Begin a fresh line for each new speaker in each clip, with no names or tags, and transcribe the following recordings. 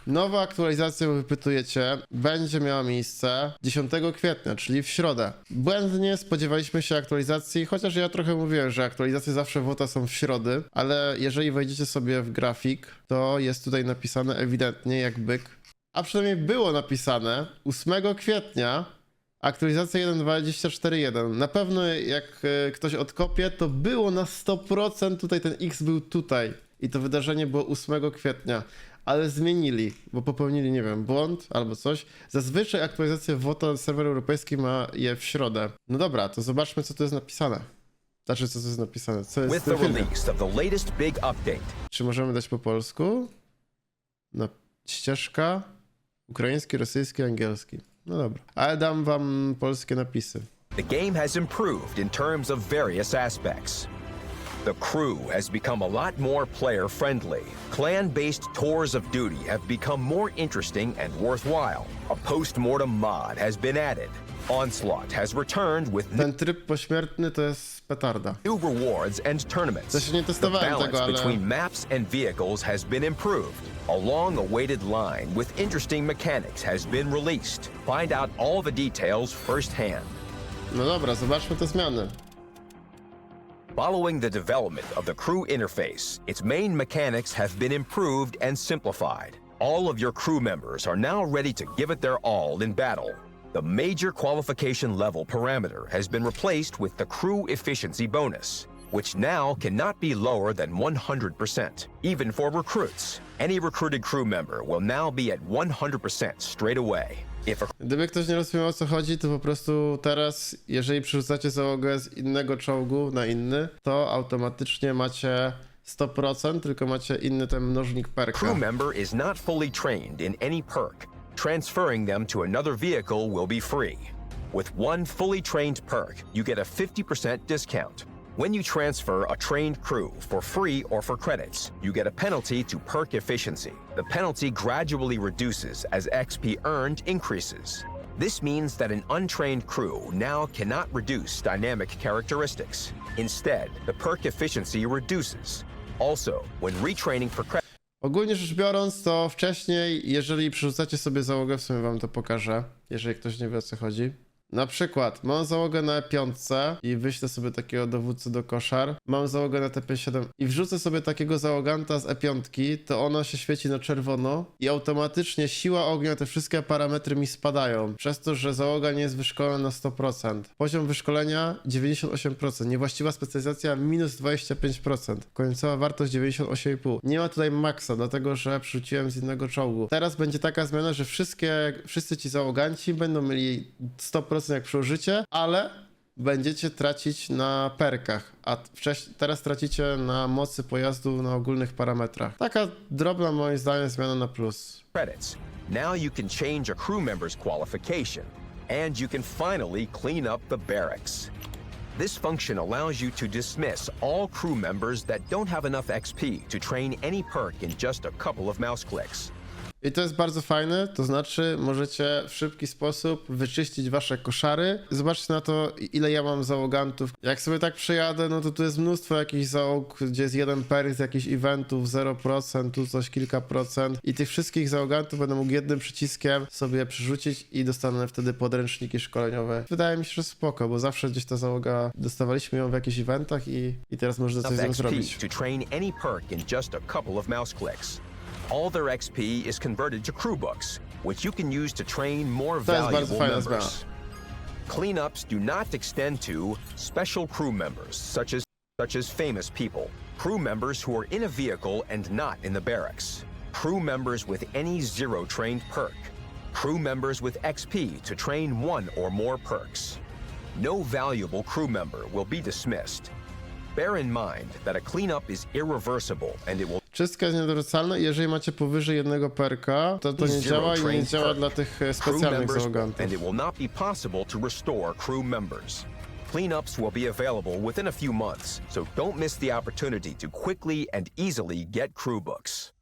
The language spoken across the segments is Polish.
Nowa aktualizacja, bo wypytujecie, będzie miała miejsce 10 kwietnia, czyli w środę. Błędnie spodziewaliśmy się aktualizacji, chociaż ja trochę mówiłem, że aktualizacje zawsze WOTA są w środy, ale jeżeli wejdziecie sobie w grafik, to jest tutaj napisane ewidentnie jak byk. A przynajmniej było napisane 8 kwietnia aktualizacja 1.24.1. Na pewno jak ktoś odkopie, to było na 100%, tutaj ten X był tutaj. I to wydarzenie było 8 kwietnia. Ale zmienili, bo popełnili, nie wiem, błąd albo coś. Zazwyczaj aktualizację WOTA na serwer europejski ma je w środę. No dobra, to zobaczmy, co tu jest napisane. Znaczy, co tu jest napisane, co jest w tym filmie. Czy możemy dać po polsku? No, ścieżka, ukraiński, rosyjski, angielski. No dobra, ale dam wam polskie napisy.
The game has improved in terms of various aspects. The crew has become a lot more player-friendly. Clan-based tours of duty have become more interesting and worthwhile. A post-mortem mod has been added. Onslaught has returned with
Ten tryb pośmiertny to jest petarda.
new rewards and tournaments.
Też nie
The
testowałem
balance
tego, ale
between maps and vehicles has been improved. A long-awaited line with interesting mechanics has been released. Find out all the details firsthand.
no dobra, zobaczmy te zmiany.
Following the development of the crew interface, its main mechanics have been improved and simplified. All of your crew members are now ready to give it their all in battle. The major qualification level parameter has been replaced with the crew efficiency bonus, which now cannot be lower than 100%, even for recruits. Any recruited crew member will now be at 100% straight away. If a
Gdyby ktoś nie rozumiał, o co chodzi, to po prostu teraz, jeżeli przerzucacie załogę z innego czołgu na inny, to automatycznie macie 100%, tylko macie inny ten mnożnik perka.
crew member is not fully trained in any perk, transferring them to another vehicle will be free. With one fully trained perk, you get a 50% discount. When you transfer a trained crew for free or for credits, you get a penalty to perk efficiency. The penalty gradually reduces as XP earned increases. This means that an untrained crew now cannot reduce dynamic characteristics. Instead, the perk efficiency reduces. Also, when retraining for credits,
Ogólnie rzecz biorąc, to wcześniej, jeżeli przerzucacie sobie załogę, w sumie wam to pokażę, jeżeli ktoś nie wie, o co chodzi. Na przykład, mam załogę na E5 i wyślę sobie takiego dowódcę do koszar. Mam załogę na TP7 i wrzucę sobie takiego załoganta z E5, to ona się świeci na czerwono i automatycznie siła ognia, te wszystkie parametry mi spadają. Przez to, że załoga nie jest wyszkolona na 100%. Poziom wyszkolenia 98%. Niewłaściwa specjalizacja minus 25%. Końcowa wartość 98,5. Nie ma tutaj maksa, dlatego że przerzuciłem z innego czołgu. Teraz będzie taka zmiana, że wszyscy ci załoganci będą mieli 100% jak przełożycie, ale będziecie tracić na perkach, a teraz tracicie na mocy pojazdu na ogólnych parametrach. Taka drobna, moim zdaniem, zmiana na plus.
now you can change a crew member's qualification, and you can finally clean up the barracks. This function allows you to dismiss all crew members that don't have enough XP to train any perk in just a couple of mouse clicks.
I to jest bardzo fajne, to znaczy możecie w szybki sposób wyczyścić wasze koszary. Zobaczcie na to, ile ja mam załogantów. Jak sobie tak przejadę, no to tu jest mnóstwo jakichś załóg, gdzie jest jeden perk z jakichś eventów, 0%, tu coś kilka procent. I tych wszystkich załogantów będę mógł jednym przyciskiem sobie przerzucić i dostanę wtedy podręczniki szkoleniowe. Wydaje mi się, że spoko, bo zawsze gdzieś ta załoga, dostawaliśmy ją w jakichś eventach i teraz można coś z nią zrobić.
To train any perk in just a couple of mouse clicks. All their XP is converted to crew books, which you can use to train more valuable members. Cleanups do not extend to special crew members, such as famous people, crew members who are in a vehicle and not in the barracks, crew members with any zero trained perk, crew members with XP to train one or more perks. No valuable crew member will be dismissed. Bear in mind that a cleanup is irreversible and it will
Czystka jest nieodwracalna i jeżeli macie powyżej jednego perka, to nie działa i nie działa dla tych specjalnych załogantów.
and it will not be possible to restore crew members. Cleanups will be available within a few months, so don't miss the opportunity to quickly and easily get crew books.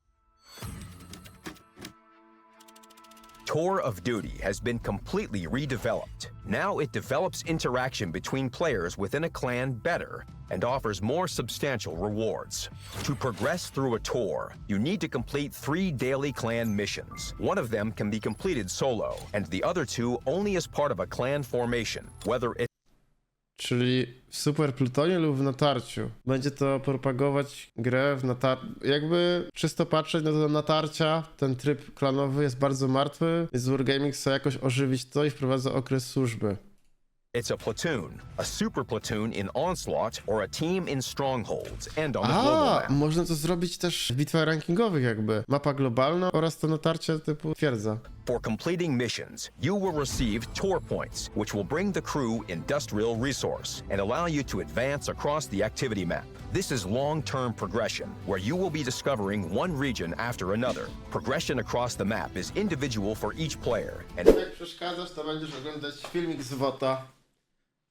Tour of Duty has been completely redeveloped. Now it develops interaction between players within a clan better and offers more substantial rewards. To progress through a tour, you need to complete 3 daily clan missions. One of them can be completed solo, and the other 2 only as part of a clan formation, whether it
Czyli w Super Plutonie lub w natarciu. Będzie to propagować grę w natarciu. Jakby czysto patrzeć, no to natarcia, ten tryb klanowy jest bardzo martwy, więc Wargaming chce jakoś ożywić to i wprowadza okres służby.
It's a platoon, a super platoon in Onslaught, or a team in Strongholds, and on the global map.
Można to zrobić też w bitwach rankingowych jakby. Mapa globalna oraz to natarcie typu twierdza.
For completing missions, you will receive tour points, which will bring the crew industrial resource and allow you to advance across the activity map. This is long-term progression, where you will be discovering one region after another. Progression across the map is individual for each player, and
Jak przeszkadzasz, to będziesz oglądać filmik z WOTA.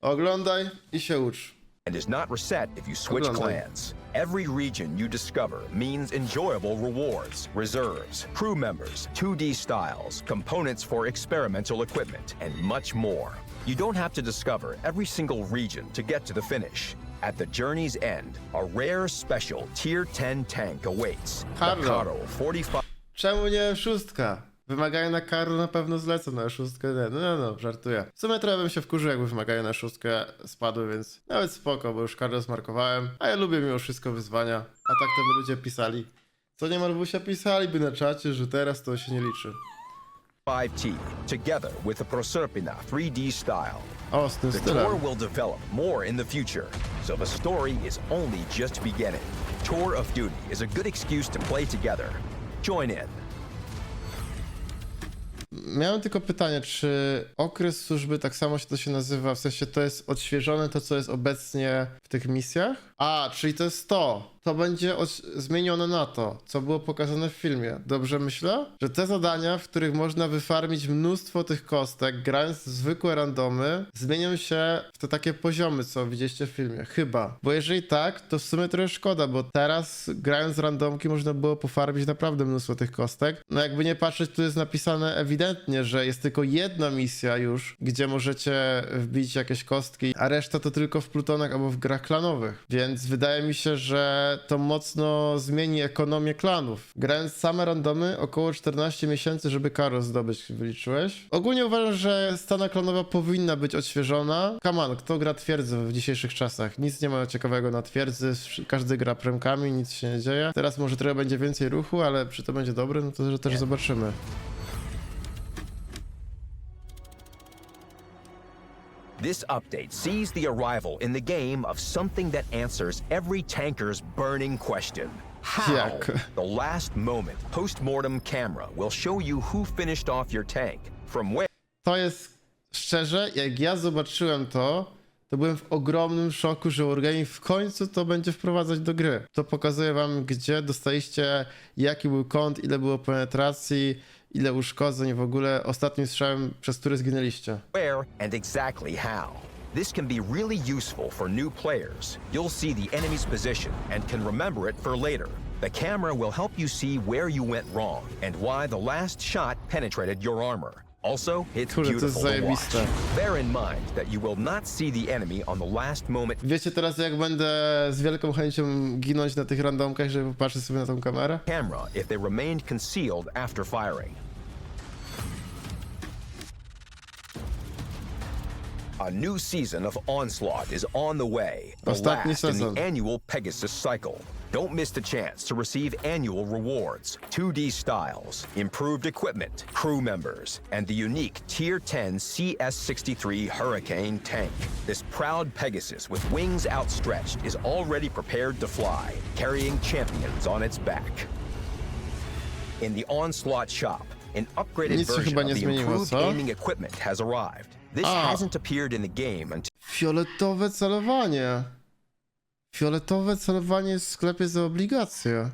Oglądaj i się ucz.
is not reset if you switch
Oglądaj.
clans. Every region you discover means enjoyable rewards, reserves, crew members, 2D styles, components for experimental equipment, and much more. You don't have to discover every single region to get to the finish. At the journey's end, a rare special Tier 10 tank awaits. The
Carlo.
Caro 45.
Czemu nie szóstka? Wymagania na Karlo na pewno zlecą, na szóstkę nie. No, żartuję. W sumie trochę bym się wkurzył, jakby wymagania na szóstkę spadły, więc nawet spoko, bo już Karlo zmarkowałem. A ja lubię mimo wszystko wyzwania. A tak to by ludzie pisali. Co niemal Wusia pisaliby na czacie, że teraz to się nie liczy.
5T, together with the Proserpina 3D style.
O, z tym
The
stylem.
tour will develop more in the future, so the story is only just beginning. Tour of Duty is a good excuse to play together. Join in.
Miałem tylko pytanie, czy okres służby tak samo się to się nazywa, w sensie to jest odświeżone to, co jest obecnie w tych misjach? Czyli to jest to. To będzie zmienione na to, co było pokazane w filmie. Dobrze myślę? Że te zadania, w których można wyfarmić mnóstwo tych kostek, grając zwykłe randomy, zmienią się w te takie poziomy, co widzieliście w filmie. Chyba. Bo jeżeli tak, to w sumie trochę szkoda, bo teraz grając randomki można było pofarmić naprawdę mnóstwo tych kostek. No jakby nie patrzeć, tu jest napisane ewidentnie, że jest tylko jedna misja już, gdzie możecie wbić jakieś kostki, a reszta to tylko w plutonach albo w grach klanowych. Więc wydaje mi się, że to mocno zmieni ekonomię klanów. Grając same randomy, około 14 miesięcy, żeby Karo zdobyć, wyliczyłeś. Ogólnie uważam, że scena klanowa powinna być odświeżona. Come on, kto gra twierdzę w dzisiejszych czasach? Nic nie ma ciekawego na twierdzy, każdy gra premkami, nic się nie dzieje. Teraz może trochę będzie więcej ruchu, ale czy to będzie dobre, no to też zobaczymy.
This update sees the arrival in the game of something that answers every tanker's burning question. How?
Jak?
The last moment post-mortem camera will show you who finished off your tank, from where.
To jest szczerze, jak ja zobaczyłem to byłem w ogromnym szoku, że Wargaming w końcu to będzie wprowadzać do gry. To pokazuje wam, gdzie dostaliście, jaki był kąt, ile było penetracji, ile uszkodzeń, w ogóle ostatnim strzałem, przez który zginęliście.
Where and exactly how. This can be really useful for new players. You'll see the enemy's position and can remember it for later. The camera will help you see where you went wrong and why the last shot penetrated your armor. Also, it's
Kurde, to jest
beautiful to watch.
zajebiste.
Bear in mind that you will not see the enemy on the last moment.
Wiecie teraz, jak będę z wielką chęcią ginąć na tych randomkach, żeby popatrzeć sobie na tą kamerę?
Camera if they remained concealed after firing. A new season of Onslaught is on the way, the
Ostatni
last in
sezon.
the annual Pegasus cycle. Don't miss the chance to receive annual rewards, 2D styles, improved equipment, crew members, and the unique Tier 10 CS-63 Hurricane tank. This proud Pegasus with wings outstretched is already prepared to fly, carrying champions on its back. In the Onslaught shop, an upgraded
Nic się
version
chyba
of
nie
the
zmieniło,
improved
co?
aiming equipment has arrived. This hasn't appeared in the game until
Fioletowe celowanie. Fioletowe celowanie jest w sklepie za obligacje.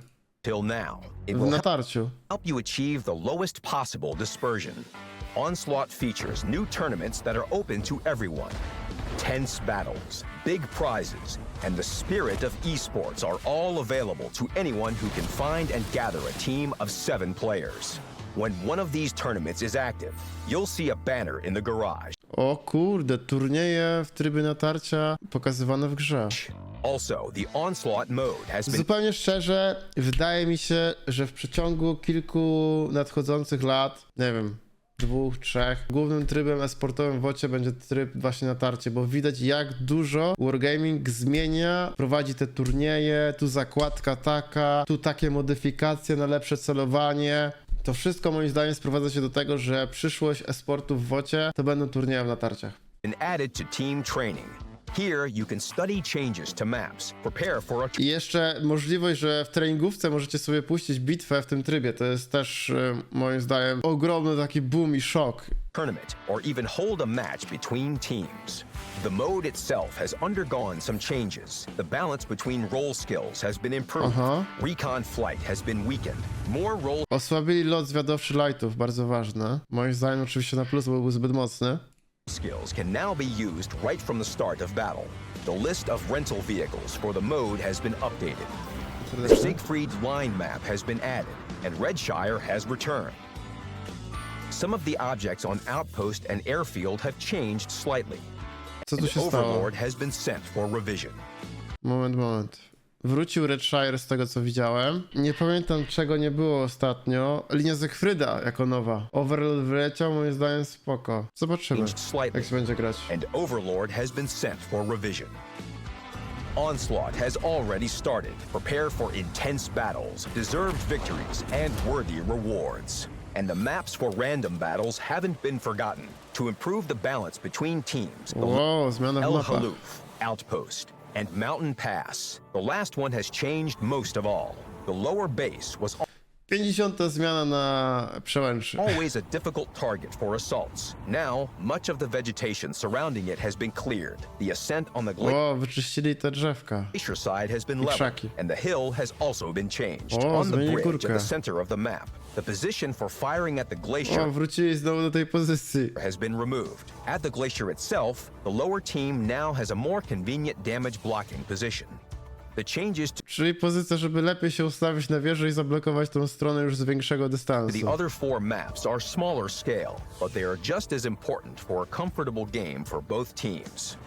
now. It
W
will
natarciu.
help you achieve the lowest possible dispersion. Onslaught features new tournaments that are open to everyone. Tense battles, big prizes, and the spirit of esports are all available to anyone who can find and gather a team of 7 players. When one of these tournaments is active, you'll see a banner in the garage.
O kurde, turnieje w trybie natarcia pokazywane w grze.
Also, the Onslaught mode has been
Zupełnie szczerze, wydaje mi się, że w przeciągu kilku nadchodzących lat, nie wiem, 2, 3, głównym trybem e-sportowym w WoCie będzie tryb właśnie natarcie, bo widać jak dużo Wargaming zmienia, prowadzi te turnieje, tu zakładka taka, tu takie modyfikacje na lepsze celowanie. To wszystko moim zdaniem sprowadza się do tego, że przyszłość e-sportu w WoCie to będą turnieje w natarciach.
added to team training. Here, you can study changes to maps, prepare for a
I jeszcze możliwość, że w treningówce możecie sobie puścić bitwę w tym trybie, to jest też moim zdaniem ogromny taki boom i szok.
tournament, or even hold a match between teams. The mode itself has undergone some changes. The balance between role skills has been improved. Recon flight has been weakened. More role
Osłabili lot zwiadowczy lightów, bardzo ważne. Moim zdaniem oczywiście na plus, bo był zbyt mocny.
skills can now be used right from the start of battle. The list of rental vehicles for the mode has been updated. The Siegfried's line map has been added, and Redshire has returned. Some of the objects on Outpost and Airfield have changed slightly.
Co tu
And
się stało?
Overlord has been sent for revision.
Moment. Wrócił Redshire z tego co widziałem. Nie pamiętam czego nie było ostatnio. Linia Siegfrieda jako nowa. Overlord wyleciał, moim zdaniem spoko. Zobaczymy
Changed slightly.
jak się będzie grać.
And Overlord has been sent for revision. Onslaught has already started. Prepare for intense battles, deserved victories, and worthy rewards. And the maps for random battles haven't been forgotten. To improve the balance between teams, the
Wow, zmiana w
El
mapach.
Haluf, Outpost, and Mountain Pass. The last one has changed most of all. The lower base was
50. zmiana na przełęczy.
always a difficult target for assaults. Now, much of the vegetation surrounding it has been cleared. The ascent on the
O, wyczyścili te drzewka.
glacier side has been leveled,
krzaki.
and the hill has also been changed.
O,
On the
zmienili
bridge
górkę.
at the center of the map, the position for firing at the glacier
O, wrócili znowu do tej pozycji.
has been removed. At the glacier itself, the lower team now has a more convenient damage blocking position. The changes to
Czyli pozycja, żeby lepiej się ustawić na wieży i zablokować tą stronę już z większego
the
dystansu.
other four maps are smaller scale, but they are just as important for a comfortable game for both teams.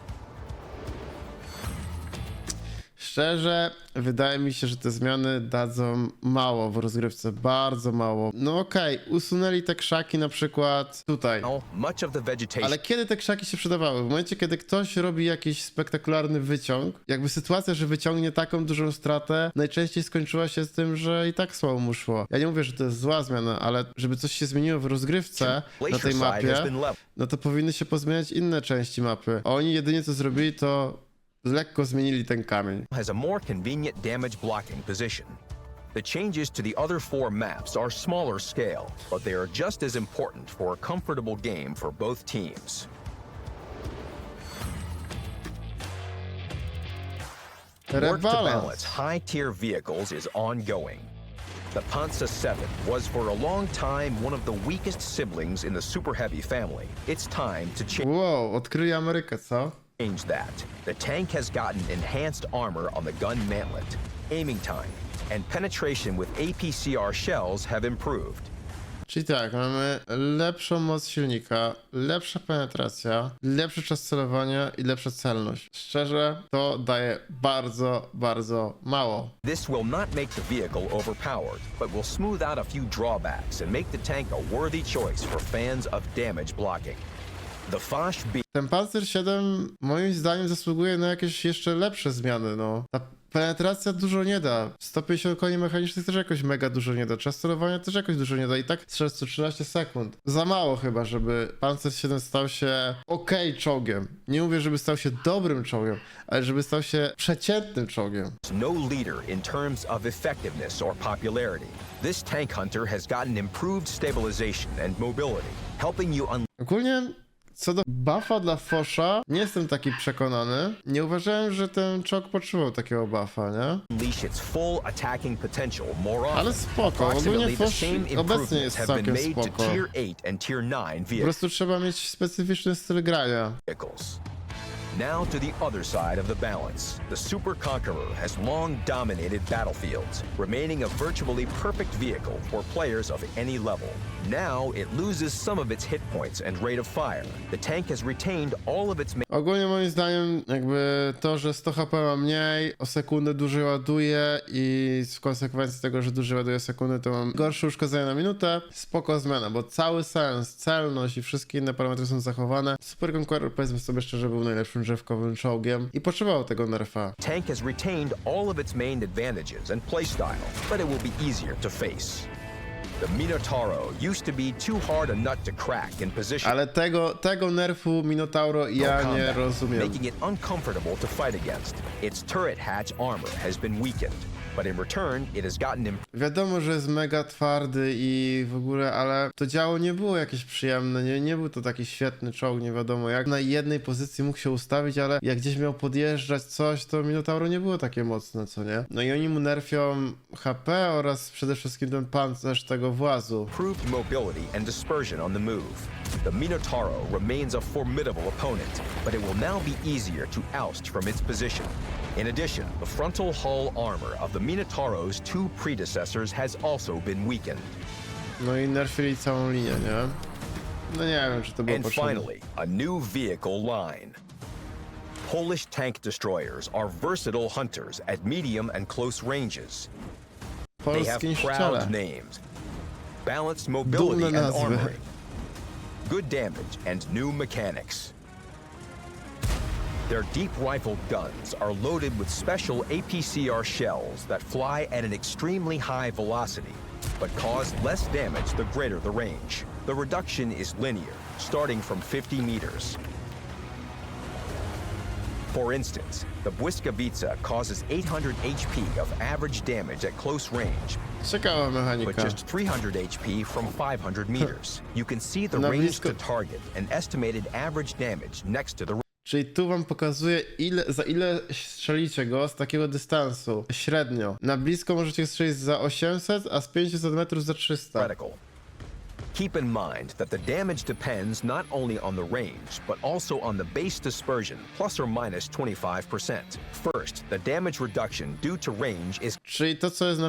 Szczerze, wydaje mi się, że te zmiany dadzą mało w rozgrywce, bardzo mało. No okej, usunęli te krzaki na przykład tutaj.
Now, much of the vegetation
Ale kiedy te krzaki się przydawały? W momencie, kiedy ktoś robi jakiś spektakularny wyciąg, jakby sytuacja, że wyciągnie taką dużą stratę, najczęściej skończyła się z tym, że i tak słabo mu szło. Ja nie mówię, że to jest zła zmiana, ale żeby coś się zmieniło w rozgrywce na
glacier
tej
side has
mapie,
been leveled.
no to powinny się pozmieniać inne części mapy. A oni jedynie co zrobili, to lekko zmienili ten kamień.
Has a more convenient damage blocking position. The changes to the other four maps are smaller scale, but they are just as important for a comfortable game for both teams. Work to balance
Rebalans.
high-tier vehicles is ongoing. The Panzer VII was for a long time one of the weakest siblings in the Super Heavy family. It's time to
Wow, odkryli Amerykę, co?
change that. The tank has gotten enhanced armor on the gun mantlet. Aiming time and penetration with APCR shells have improved.
Czyli tak, mamy lepszą moc silnika, lepsza penetracja, lepszy czas celowania i lepsza celność. Szczerze, to daje bardzo, bardzo mało.
This will not make the vehicle overpowered, but will smooth out a few drawbacks and make the tank a worthy choice for fans of damage blocking. The Foch B
Ten Panzer 7 moim zdaniem zasługuje na jakieś jeszcze lepsze zmiany, no. Ta penetracja dużo nie da. 150 koni mechanicznych też jakoś mega dużo nie da. Czas celowania też jakoś dużo nie da. I tak strzelasz co 13 sekund. Za mało chyba, żeby Panzer 7 stał się okej czołgiem. Nie mówię, żeby stał się dobrym czołgiem, ale żeby stał się przeciętnym czołgiem.
is no leader in terms of effectiveness or popularity. This tank hunter has gotten improved stabilization and mobility, helping you
Ogólnie co do buffa dla Fosha, nie jestem taki przekonany. Nie uważałem, że ten czołg potrzebował takiego buffa, nie?
unleash its full attacking potential more often.
Ale spoko, ogólnie
Approximately the
Foch
same
obecnie
improvements
jest
have been
całkiem
made to
spoko.
Tier 8 and Tier 9
Po prostu trzeba mieć specyficzny styl grania.
vehicles. Now to the other side of the balance. The Super Conqueror has long dominated battlefields, remaining a virtually perfect vehicle for players of any level. Now it loses some of its hit points and rate of fire. The tank has retained all of its
Ogólnie moim zdaniem jakby to, że 100 HP ma mniej, o sekundę dłużej ładuje i w konsekwencji tego, że dłużej ładuje sekundę, to mam gorsze uszkodzenia na minutę. Spoko zmiana, bo cały sens, celność i wszystkie inne parametry są zachowane. Super Conqueror, powiedzmy sobie szczerze, był najlepszym drzewkowym czołgiem i potrzebował tego nerfa.
Tank has retained all of its main advantages and playstyle, but it will be easier to face. The Minotauro used to be too hard a nut to crack in position.
Ale tego nerfu Minotauro ja nie rozumiem.
Making it uncomfortable to fight against. Its turret hatch armor has been weakened, but in return it has gotten
Wiadomo, że jest mega twardy i w ogóle, ale to działo nie było jakieś przyjemne, nie był to taki świetny czołg, nie wiadomo jak. Na jednej pozycji mógł się ustawić, ale jak gdzieś miał podjeżdżać coś, to Minotauro nie było takie mocne, co nie? No i oni mu nerfią HP oraz przede wszystkim ten pancerz tego włazu.
improved mobility and dispersion on the move. The Minotauro remains a formidable opponent, but it will now be easier to oust from its position. In addition, the frontal hull armor of the Minotauro's two predecessors has also been weakened.
No i nerfili całą linię, nie? No nie wiem, czy to było
And
potrzebne.
finally, a new vehicle line. Polish tank destroyers are versatile hunters at medium and close ranges. They have
Polskie
proud
niszczele.
names, balanced mobility
Dumne
and
nazwy.
armoring, good damage, and new mechanics. Their deep-rifled guns are loaded with special APCR shells that fly at an extremely high velocity, but cause less damage the greater the range. The reduction is linear, starting from 50 meters. For instance, the Błyskawica causes 800 HP of average damage at close range,
Ciekawa
but
mechanika.
just 300 HP from 500 meters. You can see the
Na
range
blisko-
to target and estimated average damage next to the
Czyli tu wam pokazuje, za ile strzelicie go z takiego dystansu. Średnio. Na blisko możecie strzelić za 800, a z 500 metrów za 300.
reticle. Keep in mind that the damage depends not only on the range, but also on the base dispersion, plus or minus 25%. First, the damage reduction due to range is
Czyli to, co jest,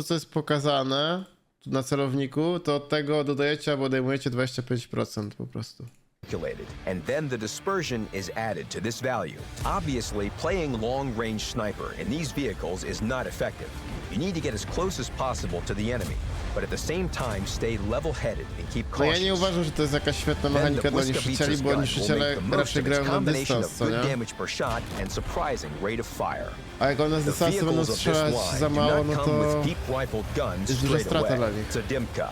co jest pokazane tu na celowniku, to od tego dodajecie albo odejmujecie 25% po prostu.
calculated, and then the dispersion is added to this value. Obviously, playing long-range sniper in these vehicles is not effective. You need to get as close as possible to the enemy, but at the same time stay level-headed and keep
No ja
cautious.
nie uważam, że to jest jakaś świetna
Then the
mechanika dla
Błyskawica's
niszczycieli, bo
gun will
niszczyciele
make the most
raczej
of its
grają na
combination
dystans,
of
co
good
nie?
damage per shot and surprising rate of fire.
A jak one z
The
dystansu będą
vehicles of this
strzelać
line
za
do
mało,
not
no
come
to
with deep rifled guns
jest duża
straight
strata dla
away.
nich.
Zadymka,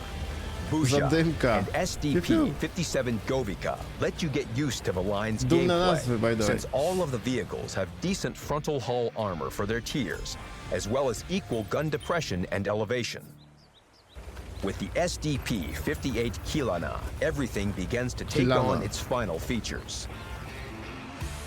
Buzia,
Zadymka.
and SDP
Piu, piu.
57 Govika let you get used to the line's
Dumne
gameplay,
nazwy, by the way.
since all of the vehicles have decent frontal hull armor for their tiers, as well as equal gun depression and elevation. With the SDP-58 Kilana, everything begins to take
Kilana.
on its final features.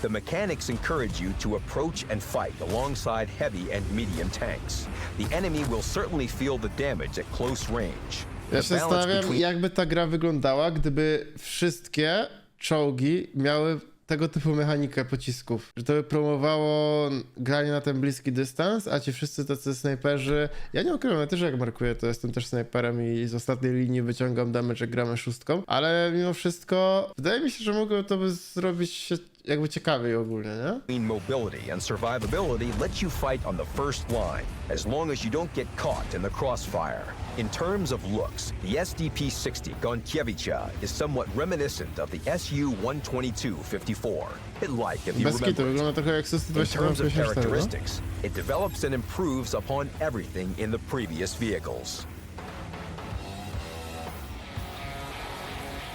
The mechanics encourage you to approach and fight alongside heavy and medium tanks. The enemy will certainly feel the damage at close range.
Ja
The
się
balance
zastanawiam,
between
jakby ta gra wyglądała, gdyby wszystkie czołgi miały tego typu mechanikę pocisków. Że to by promowało granie na ten bliski dystans, a ci wszyscy tacy snajperzy... Ja nie ukrywam, ja też jak markuję, to jestem też snajperem i z ostatniej linii wyciągam damage, jak gramy szóstką, ale mimo wszystko wydaje mi się, że mogło to by zrobić się jakby ciekawiej ogólnie, nie?
mobility and survivability let you fight on the first line, as long as you don't get caught in the crossfire. In terms of looks, the SDP-60 Gonkiewica is somewhat reminiscent of the SU-122-54. Hit-like if you
Bez kitu,
remember it.
wygląda trochę jak
In terms of
Su-22-54, no?
characteristics, it develops and improves upon everything in the previous vehicles.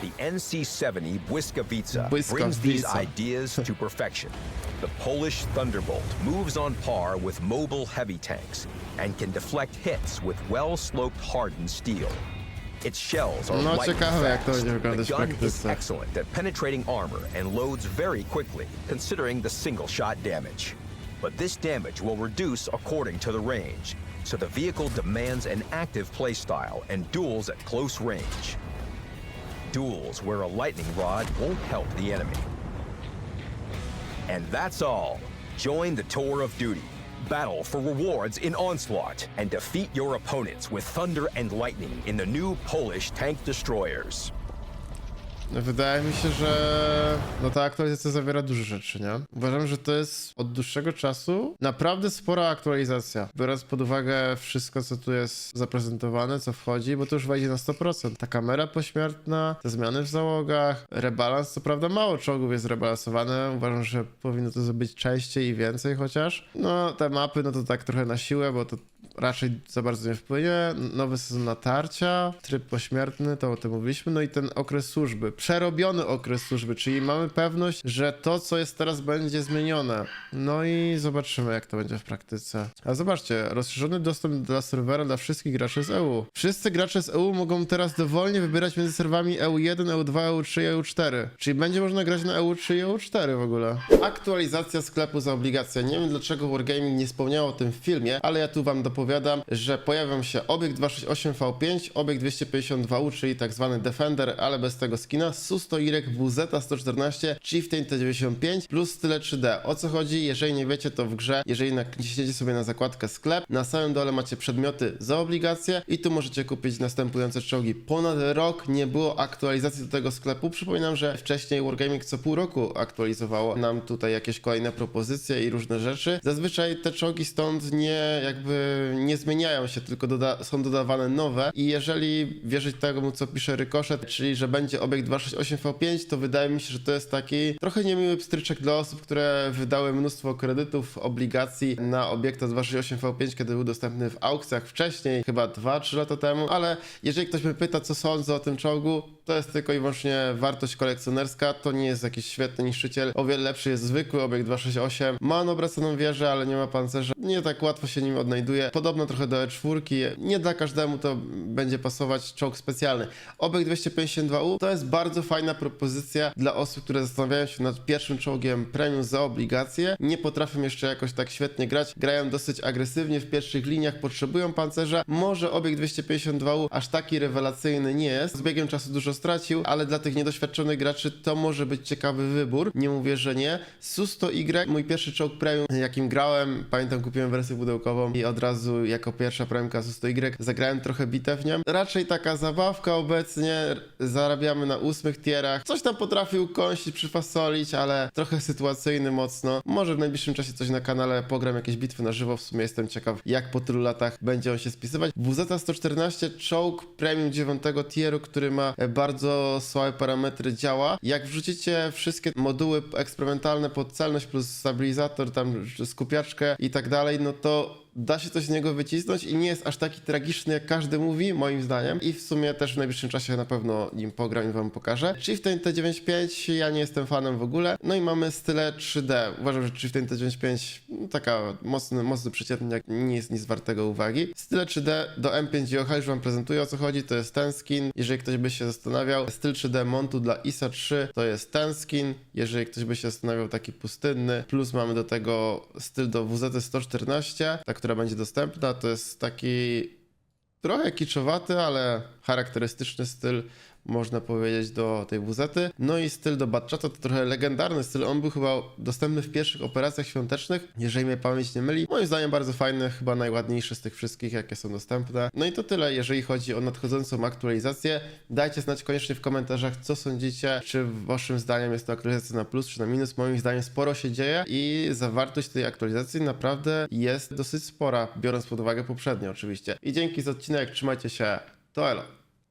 The NC-70 Błyskawica brings these
Błyskawica.
ideas to perfection. The Polish Thunderbolt moves on par with mobile heavy tanks and can deflect hits with well-sloped hardened steel. Its shells are
No,
light and
ciekawe, jak to
fast.
będzie wyglądać
The
w
gun is
praktyce.
excellent at penetrating armor and loads very quickly, considering the single-shot damage. But this damage will reduce according to the range, so the vehicle demands an active playstyle and duels at close range. Duels where a lightning rod won't help the enemy. And that's all. Join the Tour of Duty. Battle for rewards in Onslaught and defeat your opponents with thunder and lightning in the new Polish tank destroyers.
Wydaje mi się, że no ta aktualizacja zawiera dużo rzeczy, nie? Uważam, że to jest od dłuższego czasu naprawdę spora aktualizacja. Biorąc pod uwagę wszystko, co tu jest zaprezentowane, co wchodzi, bo to już wejdzie na 100%. Ta kamera pośmiertna, te zmiany w załogach, rebalans, co prawda mało czołgów jest rebalansowane. Uważam, że powinno to zrobić częściej i więcej chociaż. No te mapy, no to tak trochę na siłę, bo to raczej za bardzo nie wpłynie. Nowy sezon natarcia, tryb pośmiertny, to o tym mówiliśmy. No i ten okres służby, przerobiony okres służby, czyli mamy pewność, że to, co jest teraz, będzie zmienione. No i zobaczymy, jak to będzie w praktyce. A zobaczcie, rozszerzony dostęp dla serwera dla wszystkich graczy z EU. Wszyscy gracze z EU mogą teraz dowolnie wybierać między serwami EU1, EU2, EU3 i EU4. Czyli będzie można grać na EU3 i EU4 w ogóle. Aktualizacja sklepu za obligacje. Nie wiem, dlaczego Wargaming nie wspomniało o tym w filmie, ale ja tu wam dopowiadam, że pojawią się obiekt 268V5, obiekt 252U, czyli tak zwany Defender, ale bez tego skina, Su-100Y, WZ-114, Chieftain T95 plus tyle 3D. O co chodzi? Jeżeli nie wiecie, to w grze, jeżeli naciśniecie sobie na zakładkę sklep, na samym dole macie przedmioty za obligacje i tu możecie kupić następujące czołgi. Ponad rok nie było aktualizacji do tego sklepu. Przypominam, że wcześniej Wargaming co pół roku aktualizowało nam tutaj jakieś kolejne propozycje i różne rzeczy. Zazwyczaj te czołgi stąd nie zmieniają się, tylko są dodawane nowe i jeżeli wierzyć temu, co pisze Rykoszet, czyli że będzie obiekt 268V5, to wydaje mi się, że to jest taki trochę niemiły pstryczek dla osób, które wydały mnóstwo kredytów, obligacji na obiekta 268V5, kiedy był dostępny w aukcjach wcześniej, chyba 2-3 lata temu, ale jeżeli ktoś mnie pyta, co sądzę o tym czołgu, to jest tylko i wyłącznie wartość kolekcjonerska, to nie jest jakiś świetny niszczyciel, o wiele lepszy jest zwykły obiekt 268, ma on obraconą wieżę, ale nie ma pancerza, nie tak łatwo się nim odnajduje, podobno trochę do E4, nie dla każdemu to będzie pasować czołg specjalny. Obiekt 252U to jest bardzo fajna propozycja dla osób, które zastanawiają się nad pierwszym czołgiem premium za obligacje, nie potrafią jeszcze jakoś tak świetnie grać, grają dosyć agresywnie w pierwszych liniach, potrzebują pancerza, może obiekt 252U aż taki rewelacyjny nie jest, z biegiem czasu dużo stracił, ale dla tych niedoświadczonych graczy to może być ciekawy wybór, nie mówię, że nie. Su-100Y, mój pierwszy czołg premium, jakim grałem, pamiętam kupiłem wersję pudełkową i od razu jako pierwsza premiumka Su-100Y zagrałem trochę bitewnie. Raczej taka zabawka obecnie, zarabiamy na 8 tierach, coś tam potrafił kąsić, przyfasolić, ale trochę sytuacyjny mocno. Może w najbliższym czasie coś na kanale pogram, jakieś bitwy na żywo, w sumie jestem ciekaw, jak po tylu latach będzie on się spisywać. WZ-114, czołg premium 9 tieru, który ma bardzo słabe parametry, działa. Jak wrzucicie wszystkie moduły eksperymentalne pod celność plus stabilizator, tam skupiaczkę i tak dalej, no to da się coś z niego wycisnąć i nie jest aż taki tragiczny, jak każdy mówi, moim zdaniem. I w sumie też w najbliższym czasie na pewno nim pogram i wam pokażę. Chieftain T95, ja nie jestem fanem w ogóle. No i mamy style 3D. Uważam, że Chieftain T95 taka mocny przeciętnik, nie jest nic wartego uwagi. Style 3D do M5 Yoha już wam prezentuję, o co chodzi. To jest ten skin, jeżeli ktoś by się zastanawiał. Styl 3D montu dla ISA 3 to jest ten skin, jeżeli ktoś by się zastanawiał, taki pustynny. Plus mamy do tego styl do WZ-114, która będzie dostępna, to jest taki trochę kiczowaty, ale charakterystyczny styl, można powiedzieć, do tej WZ-y. No i styl do Batchata to trochę legendarny styl, on był chyba dostępny w pierwszych operacjach świątecznych, jeżeli mnie pamięć nie myli. Moim zdaniem bardzo fajny, chyba najładniejszy z tych wszystkich, jakie są dostępne. No i to tyle, jeżeli chodzi o nadchodzącą aktualizację. Dajcie znać koniecznie w komentarzach, co sądzicie, czy waszym zdaniem jest to aktualizacja na plus, czy na minus. Moim zdaniem sporo się dzieje i zawartość tej aktualizacji naprawdę jest dosyć spora, biorąc pod uwagę poprzednie oczywiście. I dzięki za odcinek, trzymajcie się, to elo.